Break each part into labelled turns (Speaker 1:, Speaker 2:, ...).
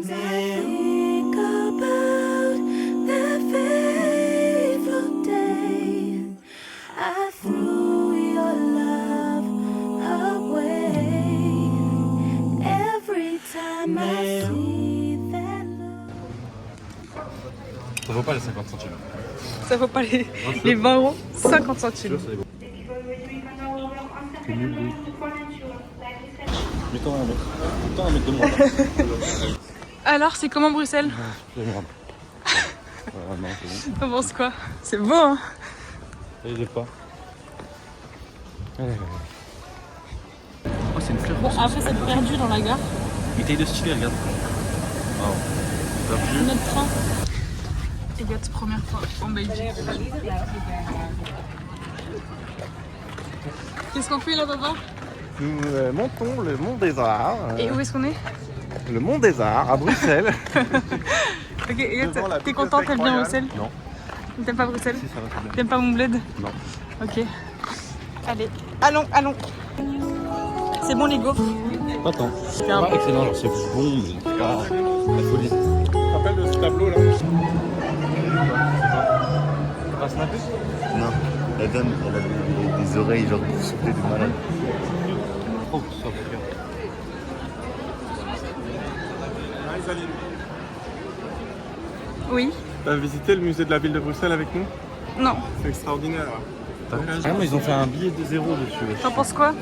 Speaker 1: Sometimes I think about that fateful day I threw your love away. Every time I see that love.
Speaker 2: Ça vaut pas les 50 centimes.
Speaker 3: Ça vaut pas les 20 euros, 50 centimes.
Speaker 2: C'est nul, oui. Mets-toi un mec de moi.
Speaker 3: Alors, c'est comment Bruxelles?
Speaker 2: C'est merde. Voilà, non, c'est bon.
Speaker 3: T'en penses quoi? C'est beau, hein?
Speaker 2: Et j'ai pas. Allez. Oh, c'est une fleur.
Speaker 3: Bon, après, c'est perdu dans la gare.
Speaker 2: Il taille de stylé, regarde. Wow. T'as vu?
Speaker 3: Notre train. Elliot, première fois en Belgique. Qu'est-ce qu'on fait là, papa?
Speaker 4: Nous montons le Mont des Arts.
Speaker 3: Et où est-ce qu'on est?
Speaker 4: Le Mont des Arts à Bruxelles.
Speaker 3: Ok, Elliot,
Speaker 4: Devant la
Speaker 3: t'es content? T'aimes bien
Speaker 4: Bibliothèque
Speaker 3: Bruxelles?
Speaker 4: Royale. Non.
Speaker 3: T'aimes pas Bruxelles?
Speaker 4: Si, ça va très bien.
Speaker 3: T'aimes pas mon bled?
Speaker 4: Non.
Speaker 3: Ok. Allez, allons, allons. C'est bon les gaufres?
Speaker 2: Pas tant.
Speaker 3: C'est
Speaker 2: Pas excellent, genre c'est bon, mais c'est pas la folie.
Speaker 4: Tu te rappelles de ce tableau là?
Speaker 2: T'as pas snappé?
Speaker 5: Non, la dame, elle a des oreilles genre pour souffler de malade.
Speaker 2: Oh, ça va bien.
Speaker 3: Oui?
Speaker 4: T'as visité le musée de la ville de Bruxelles avec nous?
Speaker 3: Non.
Speaker 4: C'est extraordinaire.
Speaker 2: Ah, mais ils ont fait un billet de 0 dessus.
Speaker 3: T'en penses quoi?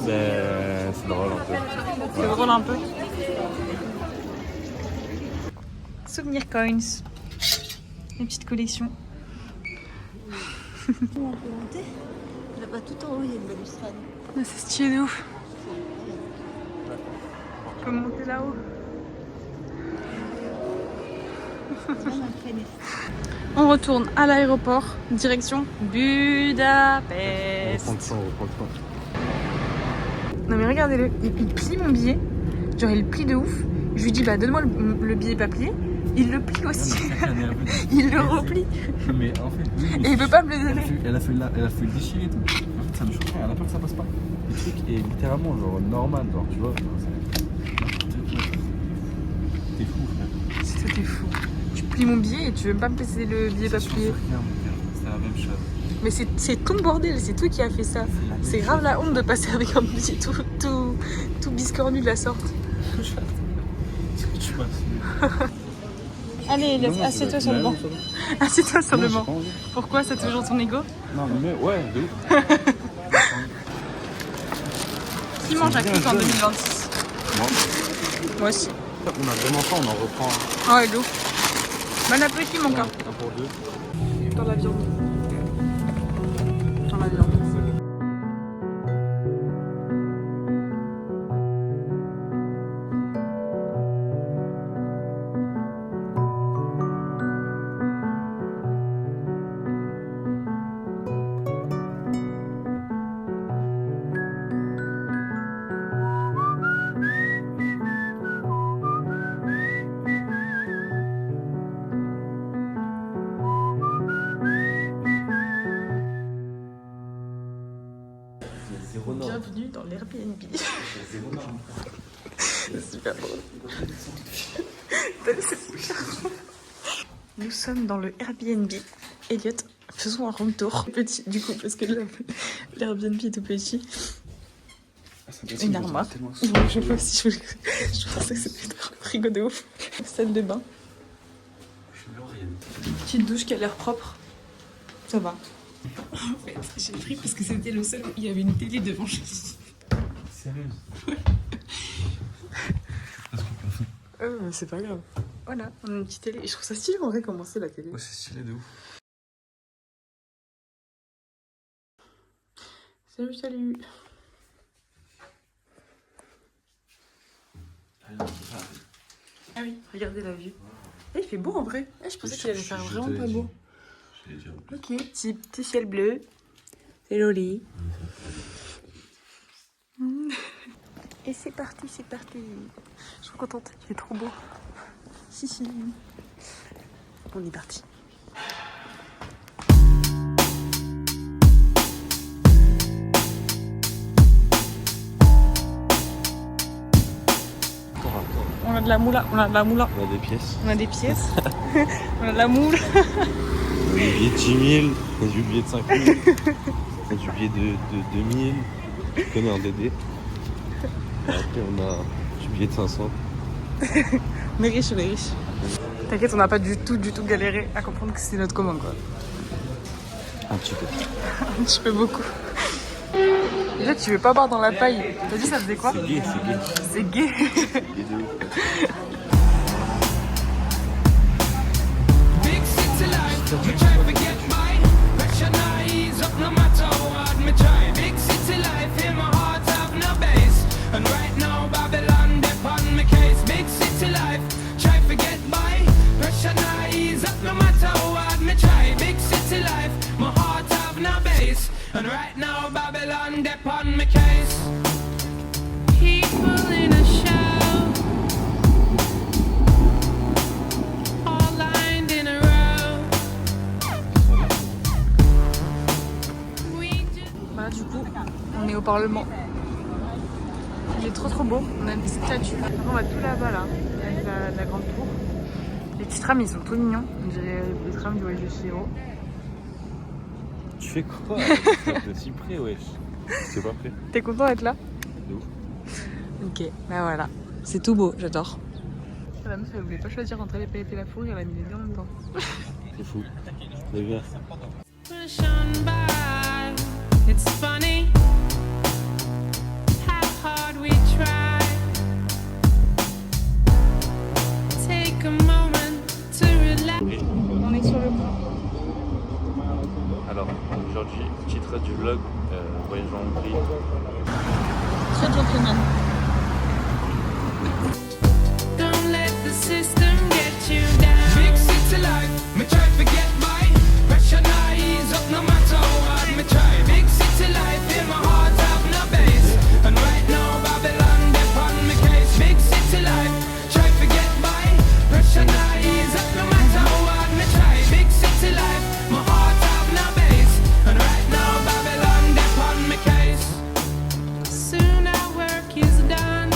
Speaker 2: C'est drôle un peu.
Speaker 3: C'est drôle un peu. Souvenir coins. Une petite collection.
Speaker 6: Là-bas tout en haut, il y a une balustrade.
Speaker 3: Ah, c'est stylé de ouf. On peut monter là-haut. On retourne à l'aéroport, direction Budapest. Non mais regardez-le, il plie mon billet. Genre il plie de ouf. Je lui dis bah donne-moi le billet pas plié. Il le plie aussi. Il le replie.
Speaker 2: Mais en fait, oui,
Speaker 3: Et il veut pas me le donner.
Speaker 2: elle a fait le déchirer et tout. En fait, ça me choque rien, elle a peur que ça passe pas. Le truc est littéralement genre normal, genre tu vois. T'es fou, frère.
Speaker 3: C'est ça, t'es fou. Tu plies mon billet et tu veux pas me passer le billet pas plié.
Speaker 2: C'est la même chose.
Speaker 3: Mais c'est ton bordel, c'est toi qui as fait ça. C'est grave la honte de passer avec un billet tout biscornu de la sorte.
Speaker 2: Tu passes.
Speaker 3: Allez, assieds-toi sur le banc. Assieds-toi sur le banc. Pourquoi? C'est toujours ton ego?
Speaker 2: Non, mais ouais, de ouf.
Speaker 3: Qui mange à Click en 2026?
Speaker 2: Moi.
Speaker 3: Moi aussi.
Speaker 2: On a vraiment faim, on en reprend
Speaker 3: Oh, hello. Bon appétit, mon gars.
Speaker 2: un pour deux.
Speaker 3: Dans la viande. Dans la viande. Bienvenue dans l'Airbnb. C'est super drôle. Nous sommes dans le Airbnb. Elliot, faisons un room tour. Petit, du coup, parce que l'Airbnb est tout petit. Une armoire. Bon, je vois aussi, je pensais que c'était un frigo de ouf. Salle de bain. Petite douche qui a l'air propre. Ça va. En fait, j'ai pris parce que c'était le seul où il y avait une télé devant chez moi.
Speaker 2: Sérieuse?
Speaker 3: C'est pas grave. Voilà, on a une petite télé. Et je trouve ça stylé en vrai comment c'est la télé.
Speaker 2: Ouais, c'est stylé de ouf.
Speaker 3: Salut, salut. Ah oui, regardez la vue. Eh, il fait beau en vrai. Eh, je pensais qu'il allait faire vraiment pas beau. Ok, petit ciel bleu. C'est joli. Et c'est parti, c'est parti. Je suis contente, il est trop beau. Si, si. On est parti. On a de la moula, on a de la moula.
Speaker 7: On a des pièces.
Speaker 3: On a des pièces. On a de la moule.
Speaker 7: On a des billets de 10 000, on a du billet de 5 000, on a du billet de 2 000, je connais un DD. Et après on a du billet de 500.
Speaker 3: On est riches, on est riches. T'inquiète, on n'a pas du tout galéré à comprendre que c'est notre commande, quoi.
Speaker 7: Un petit peu.
Speaker 3: Un petit peu beaucoup. Déjà, tu veux pas boire dans la paille. T'as dit ça faisait quoi?
Speaker 7: C'est gay, c'est gay.
Speaker 3: C'est gay.
Speaker 7: Gay de ouf.
Speaker 8: Big city life, me try to get by. Pressure not ease up no matter how hard me try. Big city life, in my heart have no base. And right now Babylon dip on me case. Big city life, try to get by. Pressure not ease up no matter how hard me try. Big city life, my heart have no base. And right now Babylon dip on me case. People in a show, all lined in a row. We just
Speaker 3: Voilà, du coup, on est au Parlement. Il est trop beau. On a une statue. Après, on va tout là-bas, là, avec la grande tour. Les petits trams, ils sont trop mignons. On dirait les trams du voyage de Chihiro.
Speaker 7: Tu fais quoi? De si près, wesh. C'est pas prêt.
Speaker 3: T'es content d'être là?
Speaker 7: De ouf.
Speaker 3: Ok, bah voilà. C'est tout beau, j'adore. La meuf, elle voulait pas choisir entre les palettes et la fourrure, elle a mis les deux en même temps.
Speaker 7: C'est fou. Les gars.
Speaker 8: push on by. It's funny how hard we try. Take a moment to relax.
Speaker 3: On est sur le pont.
Speaker 7: Alors, aujourd'hui, titre du vlog, voyage en Hongrie.
Speaker 3: Très gentleman.
Speaker 8: Don't let the system get you down. Big city life, me try to get by. Pressure not ease up no matter how hard me try. Big city life, in my heart have no base. And right now Babylon dip on me case. Big city life, try to get by. Pressure not ease up no matter how hard me try. Big city life, my heart have no base. And right now Babylon dip on me case. Soon our work is done.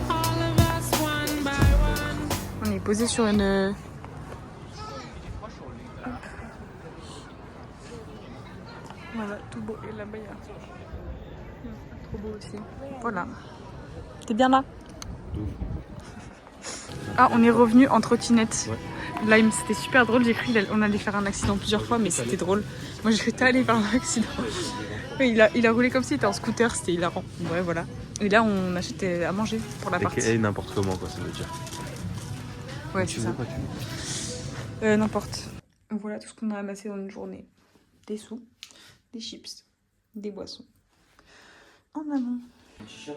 Speaker 8: All of us one by one.
Speaker 3: On est posé sur une... Voilà, tout beau. Et là-bas, il y a... Trop beau aussi. Voilà. T'es bien là? Ah, on est revenu en trottinette.
Speaker 7: Ouais.
Speaker 3: Là, c'était super drôle. J'ai cru qu'on allait faire un accident plusieurs fois, mais c'était drôle. Moi, j'ai cru que t'allais aller faire un accident. Oui, il a roulé comme s'il était en scooter, c'était hilarant. Ouais, voilà. Et là, on achète à manger pour la partie.
Speaker 7: Et n'importe comment, quoi, ça veut dire.
Speaker 3: Ouais,
Speaker 7: Tu
Speaker 3: c'est
Speaker 7: veux
Speaker 3: ça.
Speaker 7: quoi, tu veux?
Speaker 3: N'importe. Voilà tout ce qu'on a ramassé dans une journée. Des sous, des chips, des boissons. En amont.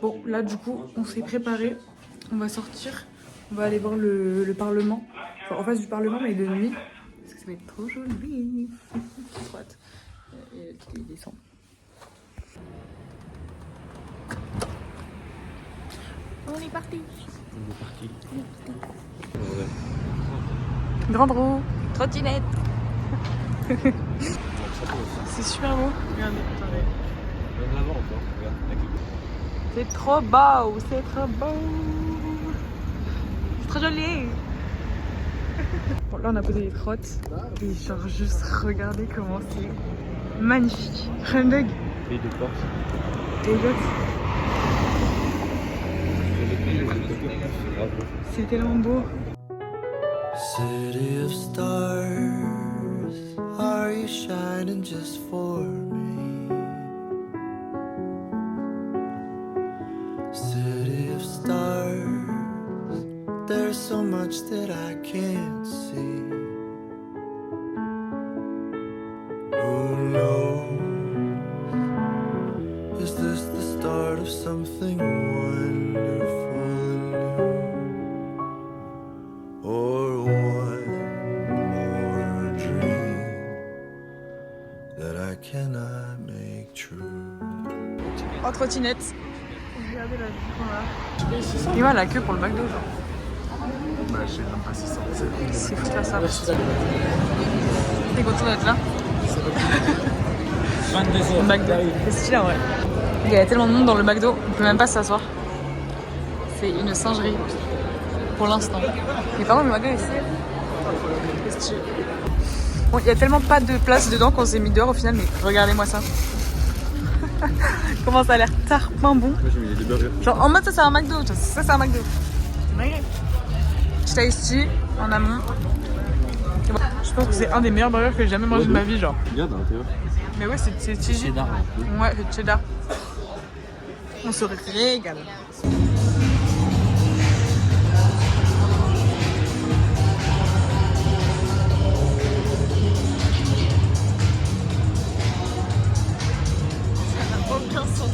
Speaker 3: Bon, là, du coup, on s'est préparé. On va sortir. On va aller voir le Parlement. Enfin, en face du Parlement, mais de nuit. Parce que ça va être trop joli. J'ai trop hâte. Et il descend. On est parti.
Speaker 7: On est parti.
Speaker 3: Grande roue, trottinette. C'est super beau. Regardez, attendez.
Speaker 7: Même l'avant encore, regarde.
Speaker 3: C'est trop beau, c'est trop beau. C'est trop joli. Bon, là, on a posé les crottes. Et genre, juste regardez comment c'est magnifique. Rundug.
Speaker 7: Pays de Corse.
Speaker 3: Et l'autre,
Speaker 7: Bravo.
Speaker 3: c'est tellement beau.
Speaker 9: City of stars, are you shining just for me? City of stars, there's so much that I can't see. Who knows? Is this the start of something wonderful and new? Or one more dream that I cannot make true?
Speaker 3: En trottinette. Regardez la vue qu'on a. Et voilà la queue pour le McDo, genre.
Speaker 2: Bah, je sais même pas si ça.
Speaker 3: C'est fou de faire ça. T'es content d'être là?
Speaker 2: 22
Speaker 3: Le McDo. C'est stylé en vrai. Il y a tellement de monde dans le McDo, on peut même pas s'asseoir. fait une singerie. Pour l'instant. Mais par contre, le McDo ici. Qu'est-ce que tu... Bon, il y a tellement pas de place dedans qu'on s'est mis dehors au final, mais regardez-moi ça. Comment ça a l'air tarpin bon.
Speaker 2: Moi j'ai mis des burgers.
Speaker 3: Genre en mode ça c'est un McDo, ça c'est un McDo. Petit iced tea en amont. Et bon, je pense que c'est un des meilleurs burgers que j'ai jamais mangé de ma vie, genre.
Speaker 2: Regarde à l'intérieur.
Speaker 3: Mais ouais, c'est cheesy.
Speaker 2: Cheddar.
Speaker 3: Ouais, c'est cheddar. On se régale. Aucun sens.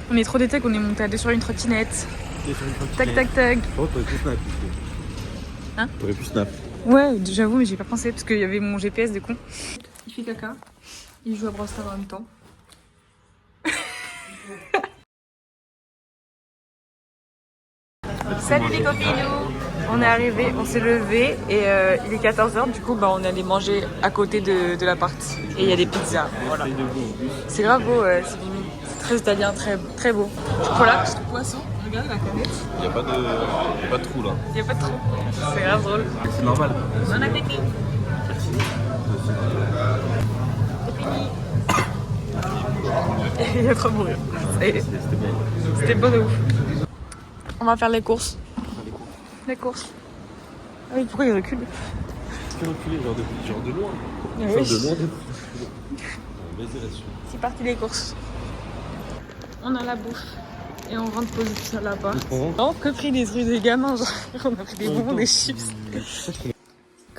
Speaker 3: On est trop dété qu'on est monté sur une trottinette. Tac tac tac.
Speaker 2: Oh, t'aurais pu snap.
Speaker 3: Hein?
Speaker 2: T'aurais pu snap.
Speaker 3: Ouais, j'avoue, mais j'ai pas pensé parce qu'il y avait mon GPS de con. Il fait caca. Il joue à Brawl Stars en même temps. Salut les copinous! On est arrivé, on s'est levé et il est 14h, du coup bah, on allait manger à côté de l'appart. Et il y a des pizzas. Voilà. C'est grave beau, c'est très italien, très beau. Voilà, parce que poisson, regarde la canette.
Speaker 7: Il n'y a pas de trou là.
Speaker 3: Il n'y a pas de trou. C'est grave drôle.
Speaker 2: C'est normal.
Speaker 3: Bon appétit! Il y a trop de bruit. C'était bon de ouf. On va faire les courses. Les courses. Ah oui, pourquoi il recule?
Speaker 7: Tu reculer genre de loin.
Speaker 3: Oui.
Speaker 7: Enfin, de loin. Vas-y là-dessus.
Speaker 3: C'est parti les courses. On a la bouffe. Et on rentre poser tout ça là-bas. On a que pris des trucs des gamins, genre on a pris des bonbons, des chips.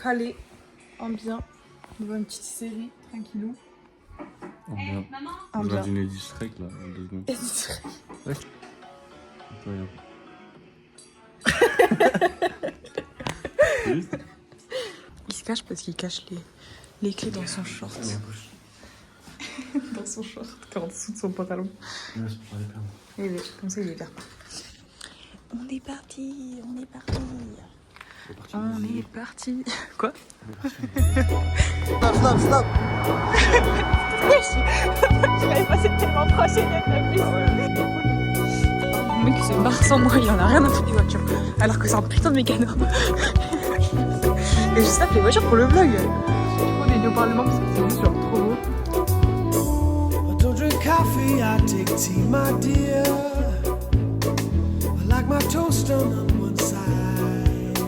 Speaker 3: Calé, en bien, devant une petite série, tranquillou.
Speaker 2: En bien.
Speaker 3: En
Speaker 2: Je
Speaker 3: bien.
Speaker 2: regarde une distract là, en 2 secondes. Ouais. Rien.
Speaker 3: Il se cache parce qu'il cache les clés dans son short. Dans son short, en dessous de son pantalon.
Speaker 2: Ouais, c'est pour les perdre.
Speaker 3: Et oui, comme ça il les perd pas. On est parti, on est parti. On est parti. Quoi?
Speaker 9: Stop, stop.
Speaker 3: Je l'avais passé tellement proche et le mec se barre sans moi, il en a rien à foutre des voitures. Alors que c'est un putain de mécano. Et je sape les voitures pour le vlog. Du coup on est venu au Parlement parce que c'est genre trop beau.
Speaker 9: I don't drink coffee, I take tea, my dear. I like my toast on one side.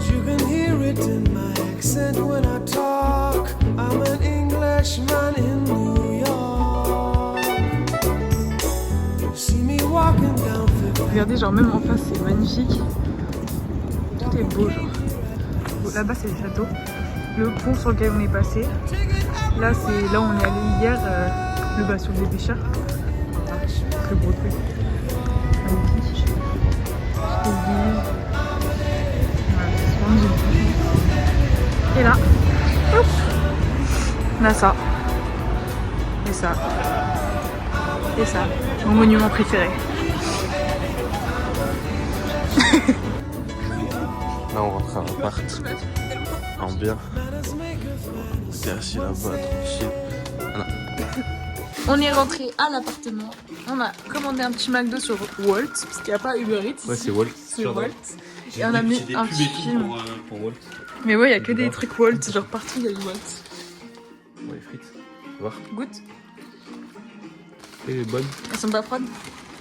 Speaker 9: You can hear it in my accent when I talk. I'm an Englishman in New York. You see me walking down Fifth
Speaker 3: Regardez, genre même en face c'est magnifique. Tout est beau genre. Bon, là-bas c'est le château. Le pont sur lequel on est passé. Là c'est là où on est allé hier, le bastion des pêcheurs. Voilà, très beau truc. Magnifique. Église. Voilà, c'est magnifique. Et là, hop, on a ça. Et ça. Et ça. Mon monument préféré.
Speaker 7: Là, on rentre à l'appart. En bien. On est assis là-bas, tranquille. Voilà.
Speaker 3: On est rentré à l'appartement. On a commandé un petit McDo sur Walt, parce qu'il n'y a pas Uber Eats.
Speaker 2: Ouais, c'est Walt.
Speaker 3: C'est Walt. Et on a mis un petit film.
Speaker 2: Pour Walt.
Speaker 3: Mais ouais, il n'y a que des trucs Walt. Genre partout, il y a du Walt.
Speaker 2: Ouais, les frites. Tu vas voir.
Speaker 3: Goûte.
Speaker 2: Et les bonnes.
Speaker 3: Elles sont pas froides?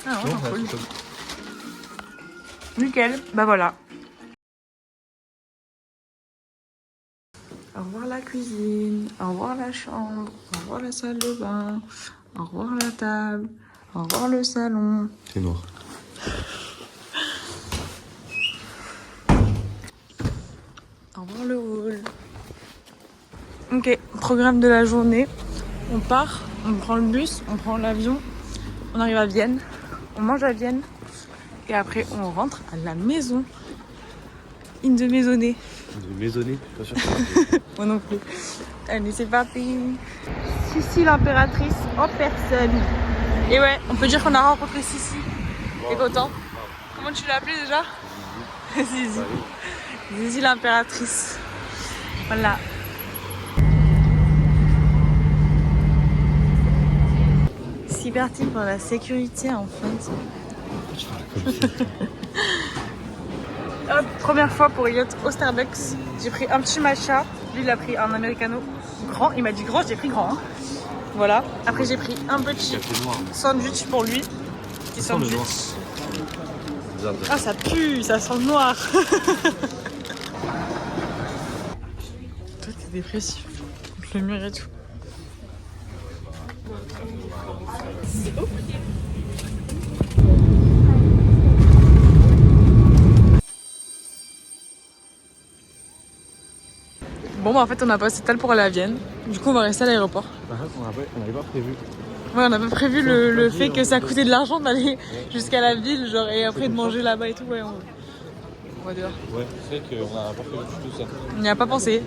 Speaker 3: Ah ouais,
Speaker 2: Non,
Speaker 3: cool.
Speaker 2: c'est
Speaker 3: Nickel. Bah voilà. Au revoir la cuisine, au revoir la chambre, au revoir la salle de bain, au revoir la table, au revoir le salon.
Speaker 7: C'est noir.
Speaker 3: Au revoir le hall. Ok, programme de la journée. On part, on prend le bus, on prend l'avion, on arrive à Vienne, on mange à Vienne et après on rentre à la maison. In de maisonnée.
Speaker 7: De maisonnée, pas sûr.
Speaker 3: Moi non plus. Allez, c'est parti. Sissi l'impératrice en personne. Et ouais, on peut dire qu'on a rencontré Sissi. T'es content? Comment tu l'as appelée déjà? Zizi. Zizi l'impératrice. Voilà. parti pour la sécurité en fait. Hop, première fois pour Elliot au Starbucks. J'ai pris un petit matcha. Lui, il a pris un americano grand. Il m'a dit grand, j'ai pris grand. Hein. Voilà. Après, j'ai pris un petit sandwich pour lui. Petit
Speaker 7: Ça sent le
Speaker 3: sandwich.
Speaker 7: noir. Bizarre de dire.
Speaker 3: Ah, ça pue, ça sent le noir. Toi, t'es dépressif. Contre le mur et tout. Bon, bah en fait, on a passé tel pour aller à Vienne. Du coup, on va rester à l'aéroport.
Speaker 7: On n'avait pas prévu.
Speaker 3: Ouais, on avait prévu le fait que ça coûtait de l'argent d'aller jusqu'à la ville, genre, et après de manger là-bas et tout. Ouais, on va dehors.
Speaker 7: Ouais, c'est vrai qu'on n'a pas prévu du tout ça.
Speaker 3: On n'y a pas pensé.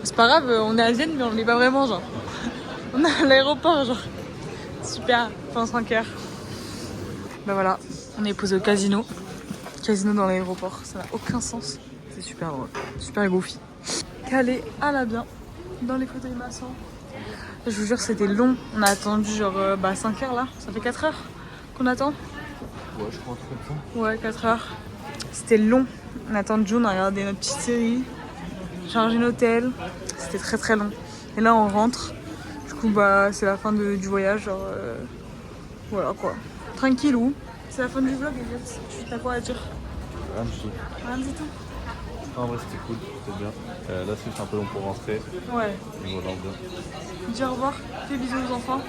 Speaker 3: C'est pas grave, on est à Vienne, mais on n'est pas vraiment, genre. On est à l'aéroport, genre. Super, fin 5 heures. Bah voilà, on est posé au casino. Casino dans l'aéroport, ça n'a aucun sens. C'est super drôle, super goofy. Calé à la bien, dans les fauteuils massants. Je vous jure, c'était long. On a attendu genre 5 heures là. Ça fait 4 heures qu'on attend.
Speaker 7: Ouais, je crois un truc comme ça.
Speaker 3: Ouais, 4 heures. C'était long. On a attendu, on a regardé notre petite série. Chargé un hôtel. C'était très très long. Et là, on rentre. Du coup, bah, c'est la fin du voyage. Genre, voilà quoi. Tranquillou. C'est la fin du vlog, Elliot. T'as quoi à dire?
Speaker 7: Rien du tout.
Speaker 3: Rien du tout.
Speaker 7: En vrai, c'était cool, c'était bien. Là, c'est un peu long pour rentrer.
Speaker 3: Ouais.
Speaker 7: Et voilà, bien.
Speaker 3: Dis au revoir. Fais bisous aux enfants.